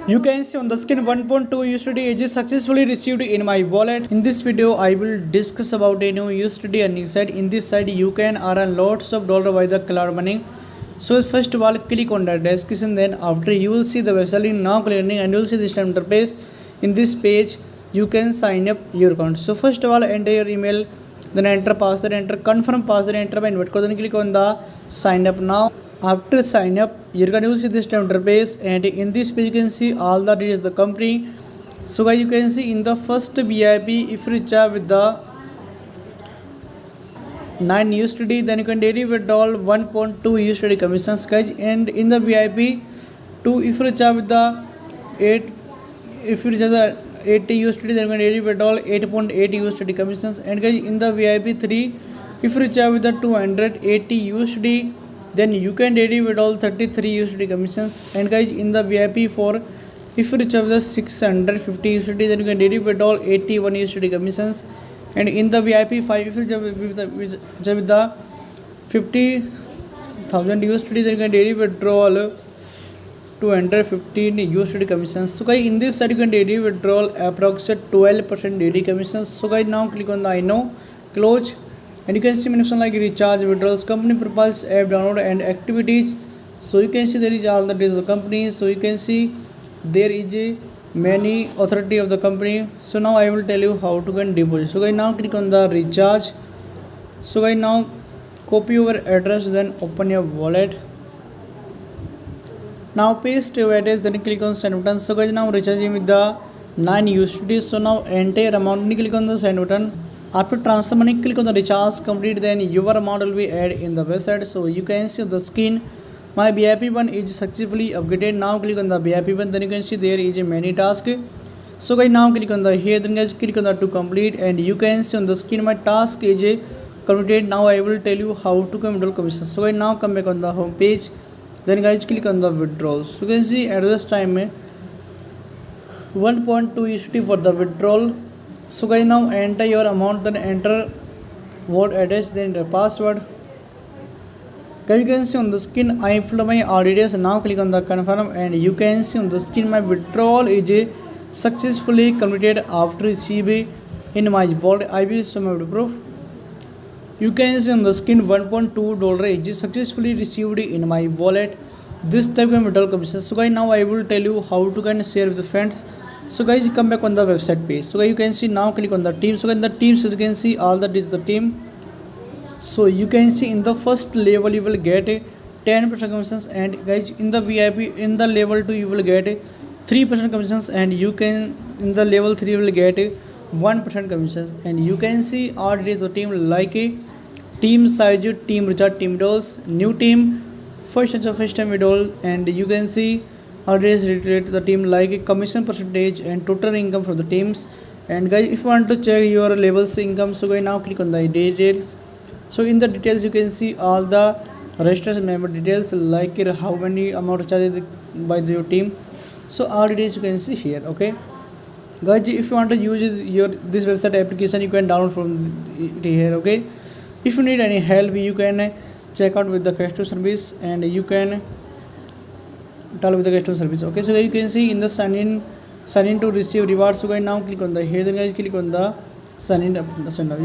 You can see on the screen 1.2 USDT is successfully received in my wallet. In this video, I will discuss about a new USDT earning site. In this site, you can earn lots of dollar by the cloud money. So first of all, click on the description. Then after you will see the website link. Now click and you will see this interface. In this page, you can sign up your account. So first of all, enter your email. Then enter password, enter confirm password, enter by invite code. Then click on the sign up now. After sign up, you're going to see this interface, and in this page you can see all the details of the company. So guys, you can see in the first VIP, if you recharge with the 9 USDT, then you can daily withdraw 1.2 USDT commissions guys. And in the VIP 2, if you recharge with the 8, if you recharge the 80 USDT, then you can daily withdraw 8.8 USDT commissions. And guys, in the VIP 3, if you recharge with the 280 USDT, then you can daily withdraw 33 USDT commissions. And guys, in the VIP 4, if you recharge the 650 USDT, then you can daily withdraw 81 USDT commissions. And in the VIP 5, if you recharge with the 50,000 USDT, then you can daily withdraw 215 USDT commissions. So guys, in this site you can daily withdraw approximately 12% daily commissions. So guys, now click on the I know, close. And you can see many options like recharge, withdrawals, company profiles, app download and activities. So you can see there is all the details of the company. So you can see there is a many authority of the company. So now I will tell you how to get deposit. So guys, now click on the recharge. So guys, now copy your address, then open your wallet. Now paste your address, then click on send button. So guys, now recharging with the 9 USDT. So now entire amount, click on the send button. After transfer money, click on the recharge complete, then your amount will be added in the website. So you can see on the screen my VIP one is successfully upgraded. Now click on the VIP one, then you can see there is a many task. So guys, now click on the here, then guys click on the to complete, and you can see on the screen my task is completed. Now I will tell you how to withdraw commission. So guys, now come back on the home page, then guys click on the withdrawals. So you can see at this time 1.2 USDT for the withdrawal. So guys, now enter your amount, then enter what address, then enter password. Guys, you can see on the screen I filled my all details. Now click on the confirm, and you can see on the screen my withdrawal is successfully completed after receiving in my wallet. I will show my proof. You can see on the screen $1.2 is successfully received in my wallet. This type of withdrawal commission. So guys, now I will tell you how to can share with the friends. So guys, you come back on the website page. So guys, you can see now click on the team. So in the teams, you can see all that is the team. So you can see in the first level you will get 10% commissions, and guys in the VIP in the level 2 you will get 3% commissions, and you can in the level 3 you will get 1% commissions. And you can see all details of the team like a team size, team recharge, team dolls, new team, first time withdrawal, and you can see always related to the team like a commission percentage and total income for the teams. And guys, if you want to check your levels income, so guys, now click on the details. So in the details you can see all the registered member details like how many amount charged by your team. So all details you can see here. Okay guys, if you want to use your this website application, you can download from it here. Okay, if you need any help, you can check out with the customer service, and you can talk with the customer service. Okay, so you can see in the sign in to receive rewards. So guys, now click on the here, then guys click on the sign in. You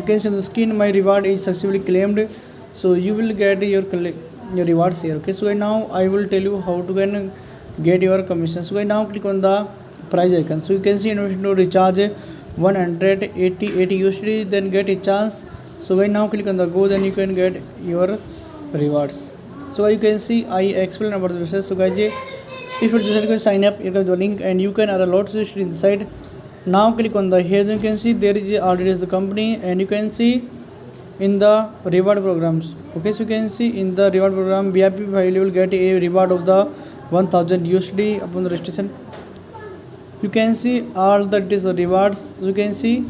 can see on the screen my reward is successfully claimed. So you will get your rewards here. Okay, so guys, now I will tell you how to get your commission. So guys, now click on the price icon. So you can see in to recharge 180 USDT, then get a chance. So guys, now click on the go, then you can get your rewards. So you can see I explain about the website. So guys, if you decide to sign up, you can the link, and you can earn lots of USDT inside. Now click on the here, then you can see there is already the company, and you can see in the reward programs. Okay, so you can see in the reward program VIP file you will get a reward of the 1000 USD upon the registration. You can see all that is the rewards. You can see